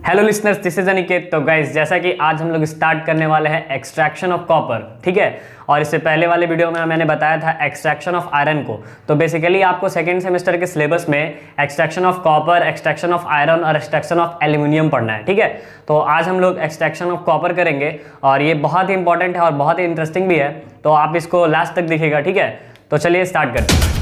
Hello listeners, this is Aniket. तो guys, जैसा कि आज हम लोग स्टार्ट करने वाले हैं एक्सट्रैक्शन ऑफ कॉपर, ठीक है। और इससे पहले वाले वीडियो में मैंने बताया था एक्सट्रैक्शन ऑफ आयरन को। तो बेसिकली आपको सेकंड सेमेस्टर के सिलेबस में extraction of copper, extraction of iron और एक्सट्रैक्शन ऑफ एल्यूमिनियम पढ़ना है, ठीक है। तो आज हम लोग एक्सट्रैक्शन ऑफ कॉपर करेंगे और ये बहुत ही इंपॉर्टेंट है और बहुत ही इंटरेस्टिंग भी है, तो आप इसको लास्ट तक देखिएगा, ठीक है। तो चलिए स्टार्ट करते हैं।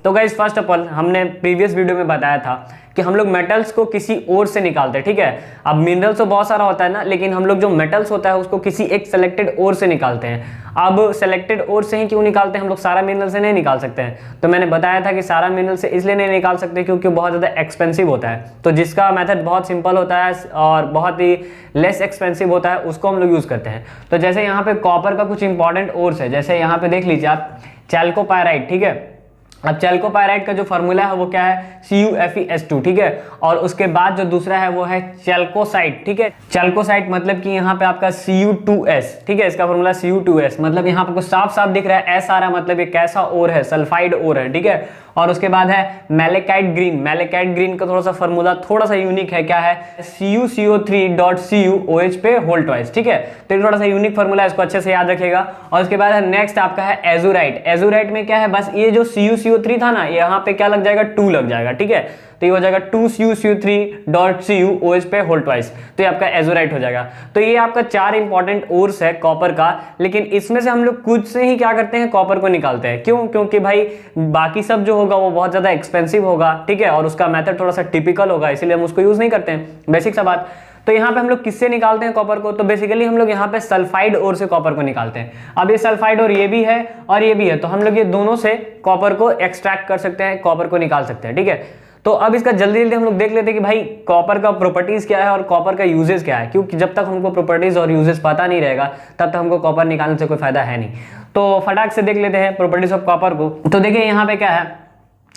तो गाइज, फर्स्ट ऑफ ऑल हमने प्रीवियस वीडियो में बताया था कि हम लोग मेटल्स को किसी और से निकालते हैं, ठीक है। अब मिनरल्स तो बहुत सारा होता है ना, लेकिन हम लोग जो मेटल्स होता है उसको किसी एक सेलेक्टेड और से निकालते हैं। अब सेलेक्टेड और से ही क्यों निकालते हैं, हम लोग सारा मिनरल से नहीं निकाल सकते हैं। तो मैंने बताया था कि सारा मिनरल से इसलिए नहीं निकाल सकते क्योंकि बहुत ज़्यादा एक्सपेंसिव होता है। तो जिसका मेथड बहुत सिंपल होता है और बहुत ही लेस एक्सपेंसिव होता है उसको हम लोग यूज़ करते हैं। तो जैसे यहाँ पे कॉपर का कुछ इंपॉर्टेंट ओर्स है, जैसे यहाँ पे देख लीजिए आप चैल्कोपायराइट, ठीक है। अब चैल्कोपायराइट का जो फार्मूला है वो क्या है, CuFeS2, ठीक है। और उसके बाद जो दूसरा है वो है चैल्कोसाइट, ठीक है। चैल्कोसाइट मतलब कि यहाँ पे आपका Cu2S, ठीक है। इसका फार्मूला Cu2S, मतलब यहाँ पे साफ साफ दिख रहा है S आ रहा है, मतलब ये कैसा ओर है, सल्फाइड ओर है, ठीक है। और उसके बाद है मैलेकाइट ग्रीन। मैलेकाइट ग्रीन का थोड़ा सा फार्मूला थोड़ा सा यूनिक है, क्या है, CuCO3.CuOH पे होल ट्वाइस, ठीक है। तो ये थोड़ा सा यूनिक फार्मूला है, इसको अच्छे से याद रखिएगा। और उसके बाद है नेक्स्ट आपका है एजुराइट। एजुराइट में क्या है, बस ये जो CuCO3 था ना, यहाँ पे क्या लग जाएगा, 2 लग जाएगा, ठीक है। तो ये हो जाएगा 2CuCO3.CuOH पे होल ट्वाइस, तो ये आपका एजुराइट हो जाएगा। तो ये आपका 4 इंपॉर्टेंट ओर्स है कॉपर का, लेकिन इसमें से हम लोग कुछ से ही क्या करते हैं, कॉपर को निकालते हैं। क्यों? क्योंकि भाई बाकी सब जो होगा वो बहुत ज्यादा एक्सपेंसिव होगा, ठीक है, और उसका मेथड थोड़ा सा टिपिकल होगा, इसीलिए हम उसको यूज नहीं करते हैं, बेसिक सा बात। तो यहाँ पे हम लोग किससे निकालते हैं कॉपर को, तो बेसिकली हम लोग यहाँ पे सल्फाइड ओर से कॉपर को निकालते हैं। अब ये सल्फाइड ओर ये भी है और ये भी है, तो हम लोग ये दोनों से कॉपर को एक्सट्रैक्ट कर सकते हैं, कॉपर को निकाल सकते हैं, ठीक है। तो अब इसका जल्दी जल्दी हम लोग देख लेते हैं कि भाई कॉपर का प्रॉपर्टीज क्या है और कॉपर का यूजेस क्या है, क्योंकि जब तक हमको प्रॉपर्टीज और यूजेस पता नहीं रहेगा तब तक हमको कॉपर निकालने से कोई फायदा है नहीं। तो फटाक से देख लेते हैं प्रॉपर्टीज ऑफ कॉपर को। तो देखिए यहाँ पे क्या है,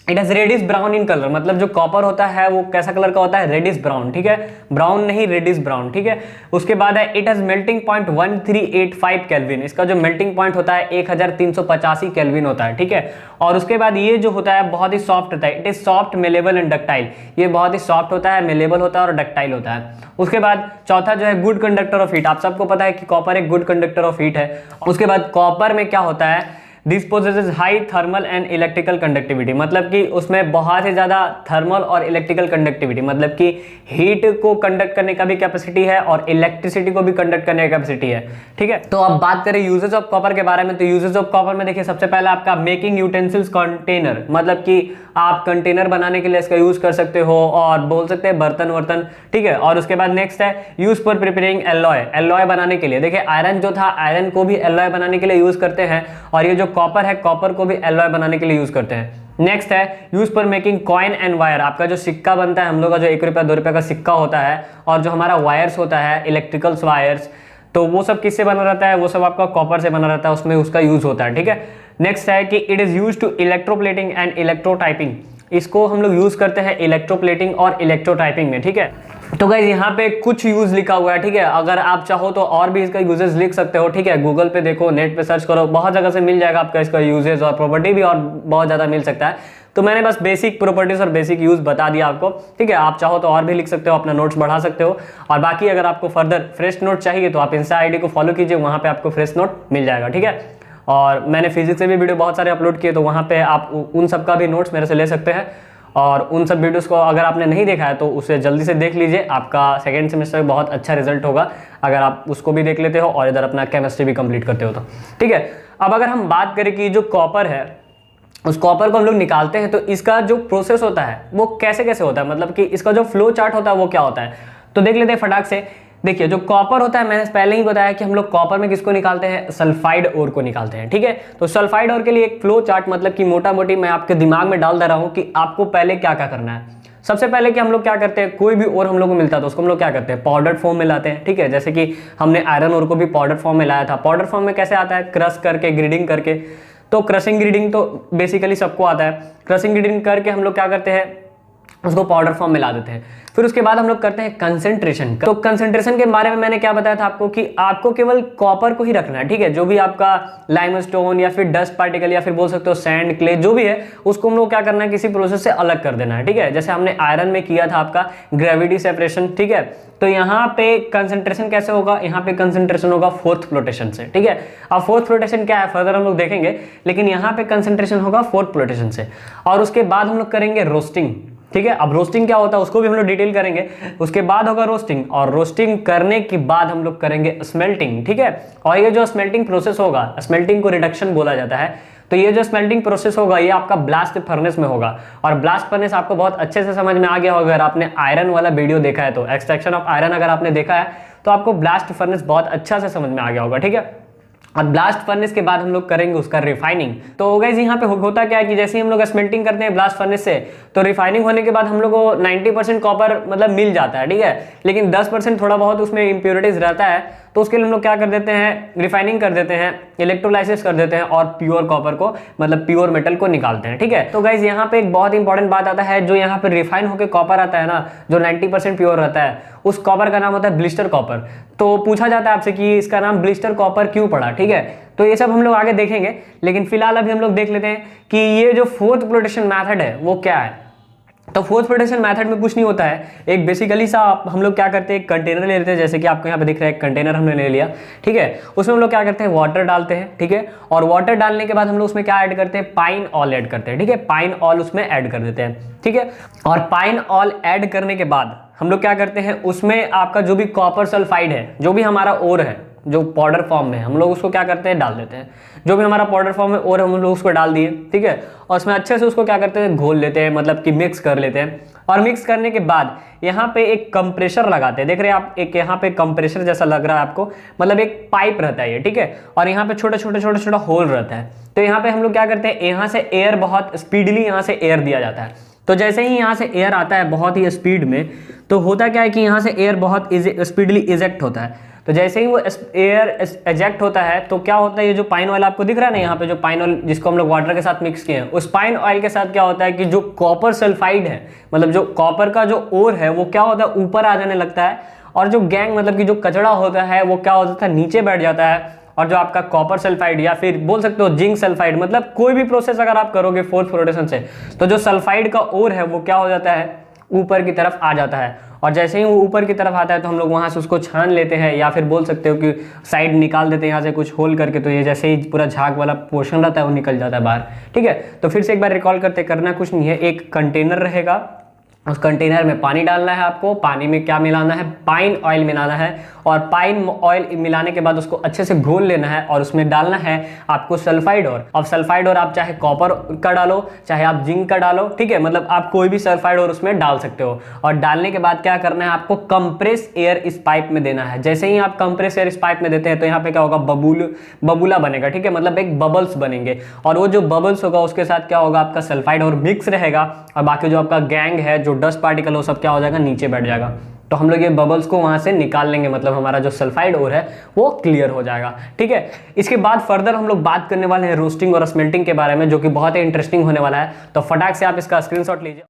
it has reddish brown in colour, मतलब जो कॉपर होता है वो कैसा कलर का होता है, रेडिश ब्राउन, ठीक है। ब्राउन नहीं, रेडिश ब्राउन, ठीक है। उसके बाद है it has melting point 1385 kelvin. इसका जो मेल्टिंग पॉइंट होता है 1385 केल्विन होता है, ठीक है। और उसके बाद ये जो होता है बहुत ही सॉफ्ट होता है, it is soft, malleable and ductile. ये बहुत ही सॉफ्ट होता है, मेलेबल होता है और डक्टाइल होता है। उसके बाद चौथा जो है गुड कंडक्टर ऑफ हीट। आप सबको पता है कि कॉपर एक गुड कंडक्टर ऑफ हीट है। उसके बाद कॉपर में क्या होता है, this possesses high thermal and electrical conductivity, मतलब कि उसमें बहुत ही ज्यादा थर्मल और इलेक्ट्रिकल कंडक्टिविटी, मतलब कि हीट को कंडक्ट करने का भी कैपेसिटी है और इलेक्ट्रिसिटी को भी कंडक्ट करने का कैपेसिटी है, ठीक है। तो अब बात करें यूजेस ऑफ कॉपर के बारे में, तो यूजेस ऑफ कॉपर में देखिए सबसे पहले आपका मेकिंग यूटेंसिल्स कंटेनर, मतलब कि आप कंटेनर बनाने के लिए इसका यूज कर सकते हो और बोल सकते हैं बर्तन वर्तन, ठीक है। और उसके बाद नेक्स्ट है use for preparing alloy. Alloy बनाने के लिए, देखिए आयरन जो था, आयरन को भी एलॉय बनाने के लिए यूज करते हैं, और ये जो कॉपर है, कॉपर को भी एलॉय बनाने के लिए यूज करते हैं। नेक्स्ट है use for making coin and wire. आपका जो सिक्का बनता है, हम लोग का जो 1 रुपया 2 रुपया का सिक्का होता है, और जो हमारा वायर्स होता है, इलेक्ट्रिकल्स वायर्स, तो वो सब किससे बना रहता है, वो सब आपका कॉपर से बना रहता है, उसमें उसका यूज होता है, ठीक है। नेक्स्ट है कि it is use to electroplating and electrotyping. इसको हम लोग यूज करते हैं इलेक्ट्रोप्लेटिंग और इलेक्ट्रोटाइपिंग में, ठीक है। तो गाइस यहाँ पे कुछ यूज लिखा हुआ है, ठीक है। अगर आप चाहो तो और भी इसका यूजेस लिख सकते हो, ठीक है। गूगल पे देखो, नेट पे सर्च करो, बहुत जगह से मिल जाएगा आपका इसका यूजेस और प्रॉपर्टी भी, और बहुत ज्यादा मिल सकता है। तो मैंने बस बेसिक प्रॉपर्टीज और बेसिक यूज बता दिया आपको, ठीक है। आप चाहो तो और भी लिख सकते हो, अपना नोट्स बढ़ा सकते हो। और बाकी अगर आपको फर्दर फ्रेश नोट चाहिए तो आप इंस्टा आईडी को फॉलो कीजिए, वहां पे आपको फ्रेश नोट मिल जाएगा, ठीक है। और मैंने फिजिक्स से भी वीडियो बहुत सारे अपलोड किए, तो वहां पे आप उन सब का भी नोट्स मेरे से ले सकते हैं। और उन सब वीडियोस को अगर आपने नहीं देखा है तो उसे जल्दी से देख लीजिए, आपका सेकेंड सेमेस्टर में बहुत अच्छा रिजल्ट होगा अगर आप उसको भी देख लेते हो और इधर अपना केमिस्ट्री भी कंप्लीट करते हो तो, ठीक है। अब अगर हम बात करें कि जो कॉपर है, उस कॉपर को हम लोग निकालते हैं, तो इसका जो प्रोसेस होता है वो कैसे कैसे होता है, मतलब कि इसका जो फ्लो चार्ट होता है वो क्या होता है, तो देख लेते हैं फटाक से। देखिए जो कॉपर होता है, मैंने पहले ही बताया कि हम लोग कॉपर में किसको निकालते हैं, सल्फाइड ओर को निकालते हैं, ठीक है। तो सल्फाइड ओर के लिए एक फ्लो चार्ट, मतलब कि मोटा मोटी मैं आपके दिमाग में डाल दे रहा हूं कि आपको पहले क्या क्या करना है। सबसे पहले कि हम लोग क्या करते हैं, कोई भी ओर हम लोग को मिलता है तो उसको हम लोग क्या करते हैं, पाउडर फॉर्म में लाते हैं, ठीक है। जैसे कि हमने आयरन ओर को भी पाउडर फॉर्म में लाया था। पाउडर फॉर्म में कैसे आता है, क्रश करके, ग्रीडिंग करके। तो क्रशिंग ग्रीडिंग तो बेसिकली सबको आता है। क्रशिंग ग्रीडिंग करके हम लोग क्या करते हैं, उसको पाउडर फॉर्म में ला देते हैं। फिर उसके बाद हम लोग करते हैं कंसंट्रेशन। तो कंसंट्रेशन के बारे में मैंने क्या बताया था आपको कि आपको केवल कॉपर को ही रखना है, ठीक है। जो भी आपका लाइमस्टोन या फिर डस्ट पार्टिकल या फिर बोल सकते हो सैंड, क्ले, जो भी है, उसको हम लोग क्या करना है, किसी प्रोसेस से अलग कर देना है, ठीक है। जैसे हमने आयरन में किया था आपका ग्रेविटी सेपरेशन, ठीक है। तो यहाँ पे कंसंट्रेशन कैसे होगा, यहाँ पे कंसंट्रेशन होगा फोर्थ फ्लोटेशन से, ठीक है। अब फोर्थ फ्लोटेशन क्या है फर्दर हम लोग देखेंगे, लेकिन यहाँ पे कंसंट्रेशन होगा फोर्थ फ्लोटेशन से। और उसके बाद हम लोग करेंगे रोस्टिंग, ठीक है। अब रोस्टिंग क्या होता है उसको भी हम लोग डिटेल करेंगे। उसके बाद होगा रोस्टिंग, और रोस्टिंग करने के बाद हम लोग करेंगे स्मेल्टिंग, ठीक है। और ये जो स्मेल्टिंग प्रोसेस होगा, स्मेल्टिंग को रिडक्शन बोला जाता है। तो ये जो स्मेल्टिंग प्रोसेस होगा ये आपका ब्लास्ट फर्नेस में होगा। और ब्लास्ट फर्नेस आपको बहुत अच्छे से समझ में आ गया होगा अगर आपने आयरन वाला वीडियो देखा है, तो एक्सट्रैक्शन ऑफ आयरन अगर आपने देखा है तो आपको ब्लास्ट फर्नेस बहुत अच्छा से समझ में आ गया होगा, ठीक है। अब ब्लास्ट फर्नेस के बाद हम लोग करेंगे उसका रिफाइनिंग। तो गाइस यहाँ पे होता क्या है कि जैसे ही हम लोग स्मेल्टिंग करते हैं ब्लास्ट फर्नेस से, तो रिफाइनिंग होने के बाद हम लोग को 90% कॉपर मतलब मिल जाता है, ठीक है। लेकिन 10% थोड़ा बहुत उसमें इंप्योरिटीज रहता है, तो उसके लिए हम लोग क्या कर देते हैं, रिफाइनिंग कर देते हैं, इलेक्ट्रोलाइसिस कर देते हैं और प्योर कॉपर को मतलब प्योर मेटल को निकालते हैं, ठीक है। तो गाइस यहाँ पे एक बहुत इंपॉर्टेंट बात आता है, जो यहाँ पे रिफाइन होकर कॉपर आता है ना, जो 90% प्योर रहता है, उस कॉपर का नाम होता है ब्लिस्टर कॉपर। तो पूछा जाता है आपसे कि इसका नाम ब्लिस्टर कॉपर क्यों पड़ा, ठीक है। तो ये सब हम लोग आगे देखेंगे, लेकिन फिलहाल अभी हम लोग देख लेते हैं कि ये जो फोर्थ फ्लोटेशन मेथड है वो क्या है। तो फोर्थ फ्लोटेशन मेथड में कुछ नहीं होता है, एक बेसिकली सा हम लोग क्या करते हैं, एक कंटेनर ले लेते हैं, जैसे कि आपको यहाँ पे दिख रहा है एक कंटेनर हमने ले लिया, ठीक है। उसमें हम लोग क्या करते हैं, वाटर डालते हैं, ठीक है। और वाटर डालने के बाद हम लोग उसमें क्या ऐड करते हैं, पाइन ऑयल ऐड करते हैं, ठीक है। पाइन ऑयल उसमें ऐड कर देते हैं, ठीक है। और पाइन ऑयल ऐड करने के बाद हम लोग क्या करते हैं, उसमें आपका जो भी कॉपर सल्फाइड है, जो भी हमारा ओर है, जो पाउडर फॉर्म में, हम लोग उसको क्या करते हैं, डाल देते हैं। जो भी हमारा पाउडर फॉर्म में और हम लोग उसको डाल दिए, ठीक है। और उसमें अच्छे से उसको क्या करते हैं, घोल लेते हैं, मतलब कि मिक्स कर लेते हैं। और मिक्स करने के बाद यहाँ पे एक कंप्रेशर लगाते हैं, देख रहे हैं आप, एक यहाँ पे कंप्रेशर जैसा लग रहा है आपको, मतलब एक पाइप रहता है ये, ठीक है। और यहाँ पे छोटे छोटे होल रहता है। तो यहाँ पे हम लोग क्या करते हैं, यहाँ से एयर बहुत स्पीडली यहाँ से एयर दिया जाता है। तो जैसे ही यहाँ से एयर आता है बहुत ही स्पीड में, तो होता क्या है कि यहाँ से एयर बहुत स्पीडली इजेक्ट होता है। तो जैसे ही वो एयर एजेक्ट होता है, तो क्या होता है, ये जो पाइन ऑयल आपको दिख रहा है ना, यहाँ पे जो पाइन ऑयल जिसको हम लोग वाटर के साथ मिक्स किए हैं, उस पाइन ऑयल के साथ क्या होता है कि जो कॉपर सल्फाइड है, मतलब जो कॉपर का जो ओर है, वो क्या होता है, ऊपर आ जाने लगता है। और जो गैंग मतलब कि जो कचड़ा होता है वो क्या होता है, नीचे बैठ जाता है। और जो आपका कॉपर सल्फाइड या फिर बोल सकते हो जिंक सल्फाइड, मतलब कोई भी प्रोसेस अगर आप करोगे फोर्थ फ्लोटेशन से, तो जो सल्फाइड का ओर है वो क्या हो जाता है, ऊपर की तरफ आ जाता है। और जैसे ही वो ऊपर की तरफ आता है तो हम लोग वहां से उसको छान लेते हैं, या फिर बोल सकते हो कि साइड निकाल देते हैं यहाँ से कुछ होल करके। तो ये जैसे ही पूरा झाग वाला पोर्शन रहता है वो निकल जाता है बाहर, ठीक है। तो फिर से एक बार रिकॉल करते, करना कुछ नहीं है, एक कंटेनर रहेगा, उस कंटेनर में पानी डालना है आपको, पानी में क्या मिलाना है, पाइन ऑयल मिलाना है। और पाइन ऑयल मिलाने के बाद उसको अच्छे से घोल लेना है, और उसमें डालना है आपको सल्फाइड और। अब सल्फाइड और आप चाहे कॉपर का डालो, चाहे आप जिंक का डालो, ठीक है, मतलब आप कोई भी सल्फाइड और उसमें डाल सकते हो। और डालने के बाद क्या करना है, आपको कंप्रेस एयर इस पाइप में देना है। जैसे ही आप कंप्रेस एयर इस पाइप में देते हैं तो यहाँ पे क्या होगा, बबूला बनेगा, ठीक है, मतलब एक बबल्स बनेंगे। और वो जो बबल्स होगा उसके साथ क्या होगा, आपका सल्फाइड और मिक्स रहेगा, और बाकी जो आपका गैंग है, जो डस्ट पार्टिकल हो, सब क्या हो जाएगा, नीचे बैठ जाएगा। तो हम लोग ये बबल्स को वहां से निकाल लेंगे, मतलब हमारा जो सल्फाइड ओर है वो क्लियर हो जाएगा, ठीक है। इसके बाद फर्दर हम लोग बात करने वाले हैं रोस्टिंग और स्मेल्टिंग के बारे में, जो कि बहुत ही इंटरेस्टिंग होने वाला है। तो फटाक से आप इसका स्क्रीनशॉट लीजिए।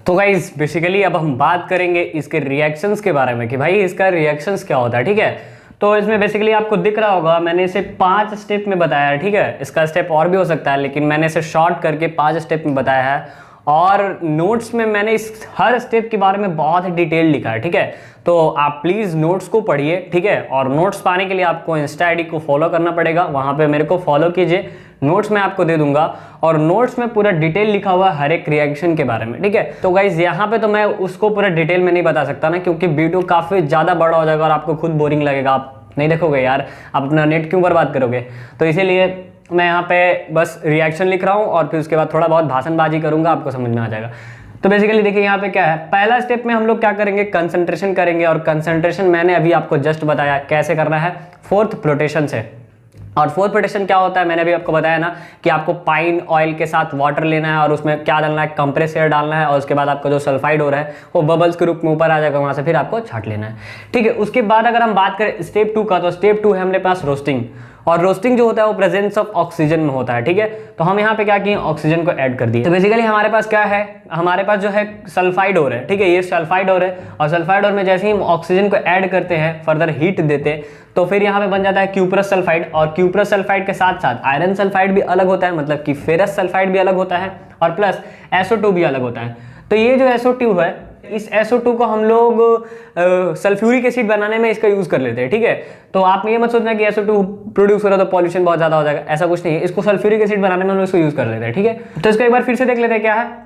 तो गाइस बेसिकली अब हम बात करेंगे इसके रिएक्शंस के बारे में, कि भाई इसका रिएक्शंस क्या होता है, ठीक है। तो इसमें बेसिकली आपको दिख रहा होगा, मैंने इसे 5 स्टेप में बताया है, ठीक है। इसका स्टेप और भी हो सकता है, लेकिन मैंने इसे शॉर्ट करके 5 स्टेप में बताया है। और नोट्स में मैंने इस हर स्टेप के बारे में बहुत ही डिटेल लिखा है, ठीक है। तो आप प्लीज़ नोट्स को पढ़िए, ठीक है। और नोट्स पाने के लिए आपको इंस्टा आईडी को फॉलो करना पड़ेगा, वहाँ पे मेरे को फॉलो कीजिए, नोट्स मैं आपको दे दूंगा। और नोट्स में पूरा डिटेल लिखा हुआ है हर एक रिएक्शन के बारे में, ठीक है। तो गाइज यहाँ पे तो मैं उसको पूरा डिटेल में नहीं बता सकता ना, क्योंकि वीडियो काफ़ी ज़्यादा बड़ा हो जाएगा और आपको खुद बोरिंग लगेगा, आप नहीं देखोगे यार, आप अपना नेट क्यों बर्बाद करोगे। तो इसीलिए मैं यहाँ पे बस रिएक्शन लिख रहा हूँ, और फिर उसके बाद थोड़ा बहुत भाषणबाजी करूँगा, आपको समझ में आ जाएगा। तो बेसिकली देखिए यहाँ पे क्या है, पहला स्टेप में हम लोग क्या करेंगे, कंसंट्रेशन करेंगे। और कंसंट्रेशन मैंने अभी आपको जस्ट बताया कैसे करना है, फोर्थ फ्लोटेशन से। और फोर्थ फ्लोटेशन क्या होता है, मैंने अभी आपको बताया ना कि आपको पाइन ऑयल के साथ वाटर लेना है, और उसमें क्या डालना है, कंप्रेस एयर डालना है। और उसके बाद आपका जो सल्फाइड हो रहा है वो बबल्स के रूप में ऊपर आ जाएगा, वहां से फिर आपको छाट लेना है, ठीक है। उसके बाद अगर हम बात करें स्टेप 2 का, तो स्टेप 2 है हमारे पास रोस्टिंग। और रोस्टिंग जो होता है वो प्रेजेंस ऑफ ऑक्सीजन में होता है, ठीक है। तो हम यहाँ पे क्या किए, ऑक्सीजन को ऐड कर दिए। तो बेसिकली हमारे पास क्या है, हमारे पास जो है सल्फाइड ओर है, ठीक है, ये सल्फाइड ओर है, और सल्फाइड ओर में जैसे ही हम ऑक्सीजन को ऐड करते हैं, फर्दर हीट देते हैं, तो फिर यहाँ पे बन जाता है क्यूप्रस सल्फाइड। और क्यूप्रस सल्फाइड के साथ साथ आयरन सल्फाइड भी अलग होता है, मतलब कि फेरस सल्फाइड भी अलग होता है, और प्लस SO2 भी अलग होता है। तो ये जो SO2 है, इस SO2 को हम लोग सल्फ्यूरिक एसिड बनाने में इसका यूज कर लेते हैं, ठीक है। तो आप ये मत सोचना कि SO2 प्रोड्यूस हो रहा है तो पॉल्यूशन बहुत ज्यादा हो जाएगा, ऐसा कुछ नहीं है। इसको सल्फ्यूरिक एसिड बनाने में हम लोग इसको यूज कर लेते हैं, ठीक है। तो इसको एक बार फिर से देख लेते हैं। क्या है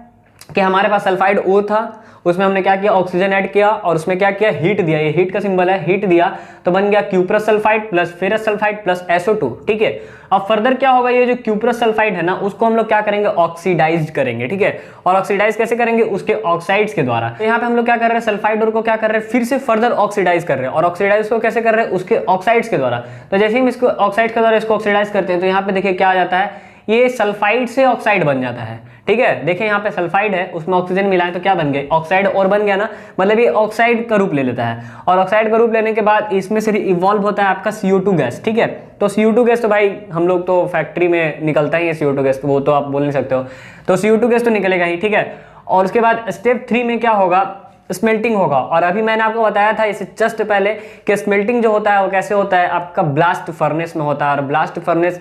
कि हमारे पास सल्फाइड ओ था, उसमें हमने क्या किया, ऑक्सीजन ऐड किया, और उसमें क्या किया, हीट दिया। ये हीट का सिंबल है, हीट दिया तो बन गया cuprous sulphide plus ferrous sulphide plus SO2, ठीक है। अब फर्दर क्या होगा, ये जो क्यूप्रस सल्फाइड है ना, उसको हम लोग क्या करेंगे, ऑक्सीडाइज करेंगे, ठीक है। और ऑक्सीडाइज कैसे करेंगे, उसके ऑक्साइड्स के द्वारा। तो यहाँ पे हम लोग क्या कर रहे हैं, सल्फाइड और को क्या कर रहे हैं, फिर से फर्दर ऑक्सीडाइज कर रहे हैं। और ऑक्सीडाइज को कैसे कर रहे हैं, उसके ऑक्साइड्स के द्वारा। तो जैसे ही हम इसको ऑक्साइड के द्वारा इसको ऑक्सीडाइज करते हैं, तो यहाँ पे देखिए क्या आ जाता है, ये सल्फाइड से ऑक्साइड बन जाता है, ठीक है। देखिए यहाँ पे सल्फाइड है, उसमें ऑक्सीजन मिलाएं तो क्या बन गया, ऑक्साइड और बन गया ना, मतलब ये ऑक्साइड का रूप ले लेता है। और ऑक्साइड का रूप लेने के बाद इसमें से इवॉल्व होता है आपका CO2 गैस, ठीक है। तो CO2 गैस तो भाई हम लोग तो फैक्ट्री में निकलता ही है CO2 गैस, तो वो तो आप बोल नहीं सकते हो, तो CO2 गैस तो निकलेगा ही, ठीक है। और उसके बाद स्टेप 3 में क्या होगा, स्मेल्टिंग होगा। और अभी मैंने आपको बताया था इससे जस्ट पहले कि स्मेल्टिंग जो होता है वो कैसे होता है, आपका ब्लास्ट फर्नेस में होता है। और ब्लास्ट फर्नेस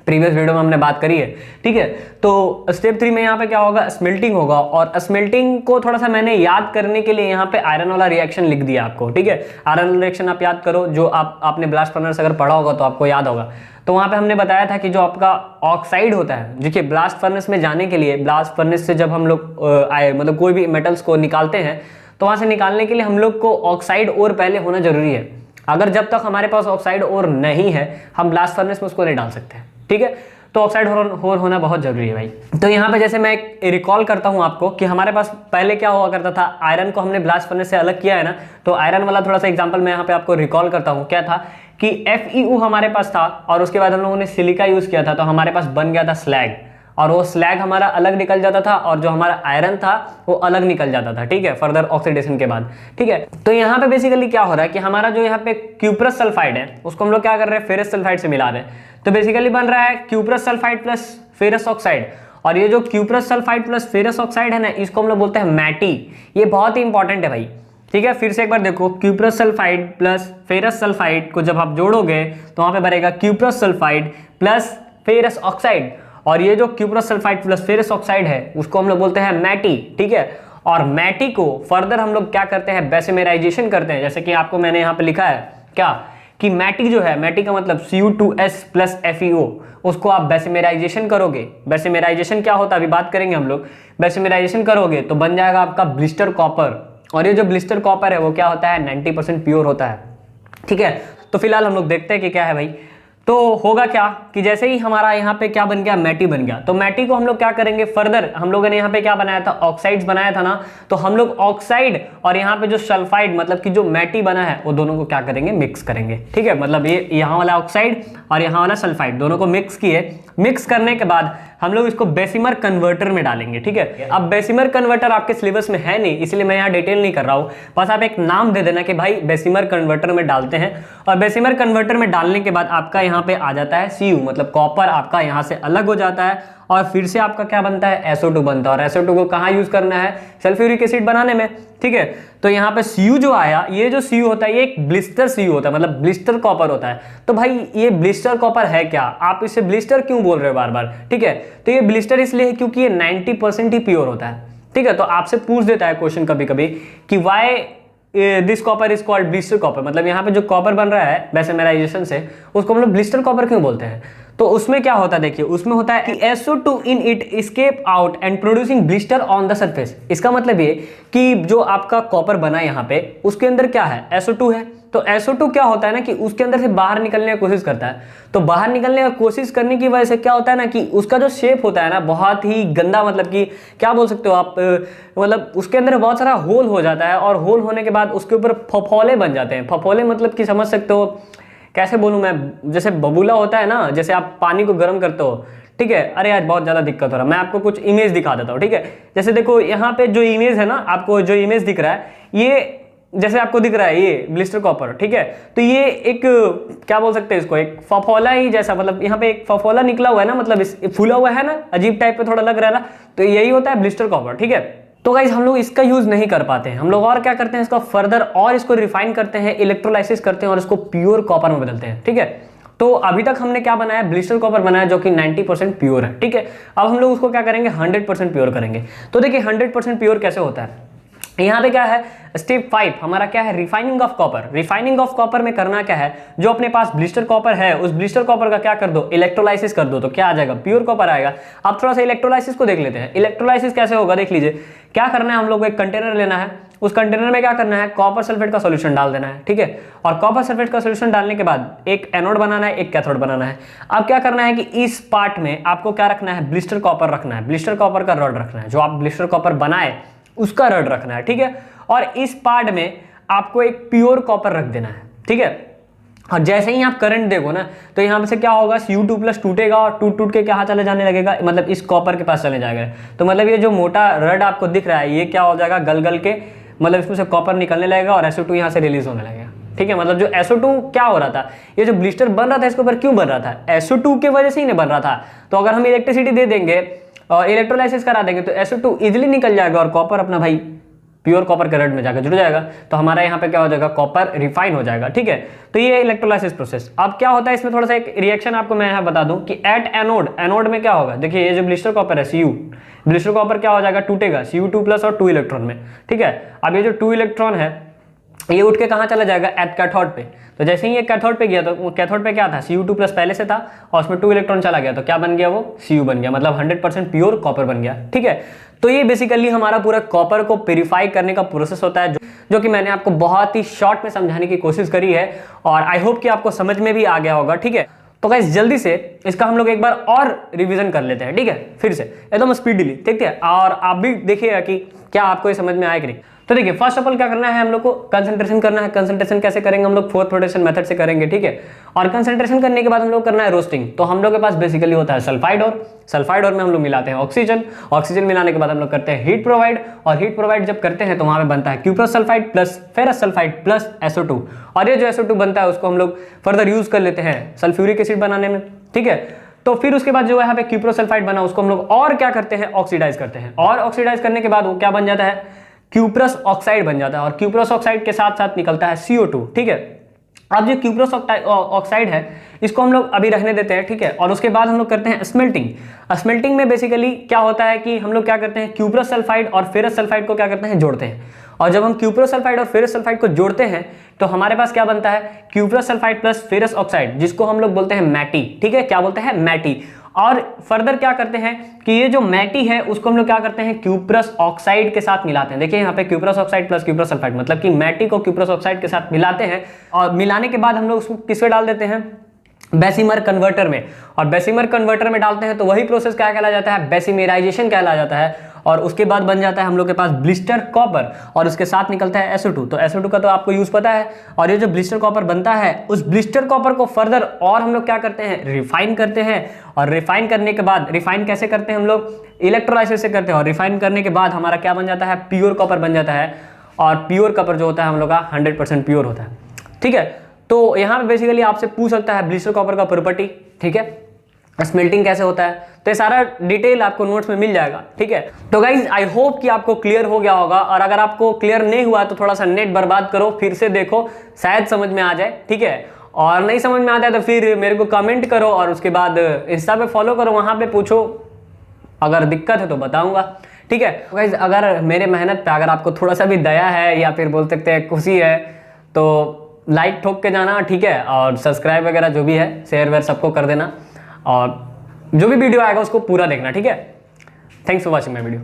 प्रीवियस वीडियो में हमने बात करी है, ठीक है। तो स्टेप 3 में यहाँ पे क्या होगा, स्मेल्टिंग होगा। और स्मेल्टिंग को थोड़ा सा मैंने याद करने के लिए यहाँ पे आयरन वाला रिएक्शन लिख दिया आपको, ठीक है। आयरन वाला रिएक्शन आप याद करो, जो आपने ब्लास्ट फर्नेस अगर पढ़ा होगा तो आपको याद होगा। तो वहां पे हमने बताया था कि जो आपका ऑक्साइड होता है, देखिए ब्लास्ट फर्नेस में जाने के लिए, ब्लास्ट फर्नेस से जब हम लोग मतलब कोई भी मेटल्स को निकालते हैं, तो वहां से निकालने के लिए हम लोग को ऑक्साइड और पहले होना जरूरी है। अगर जब तक हमारे पास ऑक्साइड और नहीं है, हम ब्लास्ट फर्नेस में उसको नहीं डाल सकते, ठीक है। तो ऑक्साइड और होना बहुत जरूरी है भाई। तो यहाँ पे जैसे मैं रिकॉल करता हूँ आपको कि हमारे पास पहले क्या हुआ करता था, आयरन को हमने ब्लास्ट फर्नेस से अलग किया है ना, तो आयरन वाला थोड़ा सा एग्जांपल मैं यहाँ पे आपको रिकॉल करता हूँ। क्या था कि FeO हमारे पास था, और उसके बाद हम लोगों ने सिलिका यूज किया था, तो हमारे पास बन गया था स्लैग। और वो स्लैग हमारा अलग निकल जाता था, और जो हमारा आयरन था वो अलग निकल जाता था, ठीक है, फर्दर ऑक्सीडेशन के बाद, ठीक है। तो यहाँ पे बेसिकली क्या हो रहा है कि हमारा जो यहाँ पे क्यूप्रस सल्फाइड है, उसको हम लोग क्या कर रहे हैं, फेरस सल्फाइड से मिला रहे हैं। तो बेसिकली बन रहा है cuprous sulphide plus ferrous oxide. और ये जो cuprous sulphide plus ferrous oxide है ना, इसको हम लोग बोलते हैं मैटी। ये बहुत ही इंपॉर्टेंट है भाई, ठीक है। फिर से एक बार देखो, cuprous sulphide plus ferrous sulphide को जब आप जोड़ोगे तो वहां पे बनेगा cuprous sulphide plus ferrous oxide. और ये जो cuprous sulphide plus ferrous oxide है, उसको हम लोग बोलते हैं मैटी, ठीक है। और मैटी को फर्दर हम लोग क्या करते हैं, बेसिमेराइजेशन करते हैं। जैसे कि आपको मैंने यहाँ पे लिखा है क्या कि मैटी जो है, मैटी का मतलब Cu2S प्लस FeO, उसको आप बेसिमेराइजेशन करोगे। बेसिमेराइजेशन क्या होता है अभी बात करेंगे हम लोग। बेसिमेराइजेशन करोगे तो बन जाएगा आपका ब्लिस्टर कॉपर। और ये जो ब्लिस्टर कॉपर है वो क्या होता है, 90% प्योर होता है, ठीक है। तो फिलहाल हम लोग देखते हैं कि क्या है भाई। तो होगा क्या कि जैसे ही हमारा यहाँ पे क्या बन गया, मैटी बन गया, तो मैटी को हम लोग क्या करेंगे, फर्दर हम लोगों ने यहाँ पे क्या बनाया था, ऑक्साइड्स बनाया था ना, तो हम लोग ऑक्साइड और यहाँ पे जो सल्फाइड मतलब कि जो मैटी बना है, वो दोनों को क्या करेंगे, मिक्स करेंगे, ठीक है। मतलब ये यहाँ वाला ऑक्साइड और यहाँ वाला सल्फाइड दोनों को मिक्स किए। मिक्स करने के बाद हम लोग इसको बेसिमर कन्वर्टर में डालेंगे, ठीक है। अब बेसिमर कन्वर्टर आपके सिलेबस में है नहीं, इसलिए मैं यहाँ डिटेल नहीं कर रहा हूँ, बस आप एक नाम दे देना कि भाई बेसिमर कन्वर्टर में डालते हैं। और बेसिमर कन्वर्टर में डालने के बाद आपका यहाँ पे आ जाता है Cu, मतलब कॉपर आपका यहाँ से अलग हो जाता है, और फिर से आपका क्या बनता है, SO2 बनता है। और SO2 को कहाँ यूज करना है, सल्फ्यूरिक एसिड बनाने में, ठीक है। तो यहाँ पे Cu जो आया, ये जो Cu होता है ये एक ब्लिस्टर Cu होता है, मतलब ब्लिस्टर कॉपर होता है। तो भाई ये ब्लिस्टर कॉपर है क्या, आप इसे ब्लिस्टर क्यों बोल रहे हो बार बार, ठीक है। तो ये ब्लिस्टर इसलिए है क्योंकि ये 90% ही प्योर होता है, ठीक है। तो आपसे पूछ देता है क्वेश्चन कभी कभी कि why this copper is called blister copper, मतलब यहाँ पे जो कॉपर बन रहा है बेसिमेराइजेशन से, उसको हम लोग ब्लिस्टर कॉपर क्यों बोलते हैं। तो उसमें क्या होता है, देखिए उसमें होता है कि SO2 in it escape out and producing blister on the surface. इसका मतलब ये कि जो आपका कॉपर बना यहाँ पे, उसके अंदर क्या है, SO2 है। तो SO2 क्या होता है ना कि उसके अंदर से बाहर निकलने की कोशिश करता है। तो बाहर निकलने की कोशिश करने की वजह से क्या होता है ना कि उसका जो शेप होता है ना, बहुत ही गंदा, मतलब कि क्या बोल सकते हो आप, मतलब उसके अंदर बहुत सारा होल हो जाता है, और होल होने के बाद उसके ऊपर फफोले बन जाते हैं। फफोले मतलब कि समझ सकते हो, कैसे बोलूं मैं, जैसे बबूला होता है ना, जैसे आप पानी को गर्म करते हो, ठीक है। अरे आज बहुत ज्यादा दिक्कत हो रहा है, मैं आपको कुछ इमेज दिखा देता हूँ, ठीक है। जैसे देखो यहाँ पे जो इमेज है ना, आपको जो इमेज दिख रहा है, ये जैसे आपको दिख रहा है ये ब्लिस्टर कॉपर, ठीक है, तो ये एक क्या बोल सकते हैं इसको, एक फफोला ही जैसा, मतलब यहाँ पे एक फफोला निकला हुआ है ना, मतलब इस फूला हुआ है ना, अजीब टाइप पे थोड़ा लग रहा है ना, तो यही होता है ब्लिस्टर कॉपर, ठीक है। तो गाइज हम लोग इसका यूज नहीं कर पाते हैं, हम लोग और क्या करते हैं इसका फर्दर और इसको रिफाइन करते हैं, इलेक्ट्रोलाइसिस करते हैं और इसको प्योर कॉपर में बदलते हैं, ठीक है। तो अभी तक हमने क्या बनाया, ब्लिस्टर कॉपर बनाया जो कि 90% प्योर है, ठीक है। अब हम लोग उसको क्या करेंगे, 100% प्योर करेंगे। तो देखिए 100% प्योर कैसे होता है, यहाँ पे क्या है, स्टेप 5 हमारा क्या है, refining of copper. Refining of copper में करना क्या है, जो अपने पास ब्लिस्टर कॉपर है उस ब्लिस्टर कॉपर का क्या कर दो, इलेक्ट्रोलाइसिस कर दो, तो क्या आ जाएगा, प्योर कॉपर आएगा। अब थोड़ा सा इलेक्ट्रोलाइसिस को देख लेते हैं, इलेक्ट्रोलाइसिस कैसे होगा देख लीजिए। क्या करना है, हम लोग को एक कंटेनर लेना है, उस कंटेनर में क्या करना है, कॉपर सल्फेट का सॉल्यूशन डाल देना है, ठीक है। और कॉपर सल्फेट का सॉल्यूशन डालने के बाद एक एनोड बनाना है, एक कैथोड बनाना है। अब क्या करना है कि इस पार्ट में आपको क्या रखना है, ब्लिस्टर कॉपर रखना है, ब्लिस्टर कॉपर का रॉड रखना है, जो आप ब्लिस्टर कॉपर बनाए उसका रॉड रखना है, ठीक है। और इस पार्ट में आपको एक प्योर कॉपर रख देना है, ठीक है। और जैसे ही आप करंट देखो ना, तो यहाँ से क्या होगा, Cu2+ टूटेगा और टूट के कहाँ चले जाने लगेगा, मतलब इस कॉपर के पास चले जाएगा। तो मतलब ये जो मोटा रड आपको दिख रहा है ये क्या हो जाएगा, गल के मतलब इसमें से कॉपर निकलने लगेगा और SO2 यहाँ से रिलीज होने लगेगा, ठीक है। मतलब जो SO2 क्या हो रहा था, ये जो ब्लिस्टर बन रहा था इसके ऊपर क्यों बन रहा था, SO2 की वजह से ही नहीं बन रहा था। तो अगर हम इलेक्ट्रिसिटी दे देंगे और इलेक्ट्रोलाइसिस करा देंगे तो SO2 इजिली निकल जाएगा और कॉपर अपना भाई प्योर कॉपर के रड में जाकर जुड़ जाएगा। तो हमारा यहाँ पे क्या हो जाएगा, कॉपर रिफाइन हो जाएगा, ठीक है। तो ये इलेक्ट्रोलाइसिस प्रोसेस। अब क्या होता है इसमें, थोड़ा सा एक रिएक्शन आपको मैं यहाँ बता दूं कि एट एनोड, एनोड में क्या होगा, देखिए ये जो ब्लिस्टर कॉपर है Cu, ब्लिस्टर कॉपर क्या हो जाएगा, टूटेगा Cu2+ और 2 इलेक्ट्रॉन में, ठीक है। अब ये जो 2 इलेक्ट्रॉन है ये उठ के कहाँ चला जाएगा, एट कैथोड पे। तो जैसे ही ये कैथोड पे गया तो कैथोड पे क्या था, Cu2+ पहले से था और उसमें 2 इलेक्ट्रॉन चला गया, तो क्या बन गया, वो Cu बन गया, मतलब 100% प्योर कॉपर बन गया, ठीक है। तो ये बेसिकली हमारा पूरा कॉपर को प्यूरिफाई करने का प्रोसेस होता है, जो कि मैंने आपको बहुत ही शॉर्ट में समझाने की कोशिश करी है और आई होप कि आपको समझ में भी आ गया होगा, ठीक है। तो गाइस जल्दी से इसका हम लोग एक बार और रिवीजन कर लेते हैं, ठीक है, फिर से एकदम स्पीडीली, ठीक है। और आप भी देखिएगा कि क्या आपको ये समझ में आया कि नहीं। तो देखिए फर्स्ट ऑफ ऑल क्या करना है, हम लोग को कंसंट्रेशन करना है। कंसंट्रेशन कैसे करेंगे, हम लोग फोर्थ प्रोडक्शन मेथड से करेंगे, ठीक है। और कंसंट्रेशन करने के बाद हम लोग करना है रोस्टिंग। तो हम लोग के पास बेसिकली होता है सल्फाइड और, सल्फाइड और में हम लोग मिलाते हैं ऑक्सीजन, ऑक्सीजन मिलाने के बाद हम लोग करते हैं हीट प्रोवाइड, और हीट प्रोवाइड जब करते हैं तो वहां पे बनता है cuprous sulphide plus ferrous sulphide plus SO2। और ये जो SO2 बनता है उसको हम लोग फर्दर यूज कर लेते हैं सल्फ्यूरिक एसिड बनाने में, ठीक है। तो फिर उसके बाद जो यहाँ पे क्यूप्रोसल्फाइड बना उसको हम लोग और क्या करते हैं, ऑक्सीडाइज करते हैं, और ऑक्सीडाइज करने के बाद वो क्या बन जाता है, क्यूप्रस ऑक्साइड बन जाता है। और क्यूप्रस ऑक्साइड के साथ साथ निकलता है CO2, ठीक है। अब जो क्यूप्रस ऑक्साइड है इसको हम लोग अभी रहने देते हैं, ठीक है। और उसके बाद हम लोग करते हैं स्मेल्टिंग। स्मेल्टिंग में बेसिकली क्या होता है कि हम लोग क्या करते हैं, क्यूप्रस सल्फाइड और फेरस सल्फाइड को क्या करते हैं, जोड़ते हैं। और जब हम क्यूप्रस सल्फाइड और फेरस सल्फाइड को जोड़ते हैं तो हमारे पास क्या बनता है, cuprous sulphide plus ferrous oxide, जिसको हम लोग बोलते हैं मैटी, ठीक है। क्या बोलते हैं, मैटी। और फर्दर क्या करते हैं कि ये जो मैटी है उसको हम लोग क्या करते हैं, क्यूप्रस ऑक्साइड के साथ मिलाते हैं। देखिए यहाँ पे cuprous oxide plus cuprous sulphide, मतलब कि मैटी को क्यूप्रस ऑक्साइड के साथ मिलाते हैं। और मिलाने के बाद हम लोग उसको किसमें डाल देते हैं, बेसिमर कन्वर्टर में। और बेसिमर कन्वर्टर में डालते हैं तो वही प्रोसेस क्या कहला जाता है, बेसिमेराइजेशन कहला जाता है। और उसके बाद बन जाता है हम लोग के पास ब्लिस्टर कॉपर, और उसके साथ निकलता है SO2। तो SO2 का तो आपको यूज पता है। और ये जो ब्लिस्टर कॉपर बनता है उस ब्लिस्टर कॉपर को फर्दर और हम लोग क्या करते हैं, रिफाइन करते हैं। और रिफाइन करने के बाद, रिफाइन कैसे करते हैं हम लोग, इलेक्ट्रोलाइसिस से करते हैं। और रिफाइन करने के बाद हमारा क्या बन जाता है, प्योर कॉपर बन जाता है। और प्योर कॉपर जो होता है हम लोग का 100% प्योर होता है, ठीक है। तो यहाँ पे बेसिकली आपसे पूछ सकता है ब्लिस्टर कॉपर का प्रॉपर्टी, ठीक है, स्मेल्टिंग कैसे होता है, तो ये सारा डिटेल आपको नोट्स में मिल जाएगा, ठीक है। तो गाइज आई होप कि आपको क्लियर हो गया होगा। और अगर आपको क्लियर नहीं हुआ तो थोड़ा सा नेट बर्बाद करो, फिर से देखो, शायद समझ में आ जाए, ठीक है। और नहीं समझ में आता है तो फिर मेरे को कमेंट करो, और उसके बाद इंस्टा पे फॉलो करो, वहां पे पूछो, अगर दिक्कत है तो बताऊंगा, ठीक है। तो गाइज अगर मेरे मेहनत पे अगर आपको थोड़ा सा भी दया है या फिर बोल सकते हैं खुशी है तो लाइक ठोक के जाना, ठीक है। और सब्सक्राइब वगैरह जो भी है शेयर वेयर सबको कर देना, और जो भी वीडियो आएगा उसको पूरा देखना, ठीक है। Thanks for watching my video.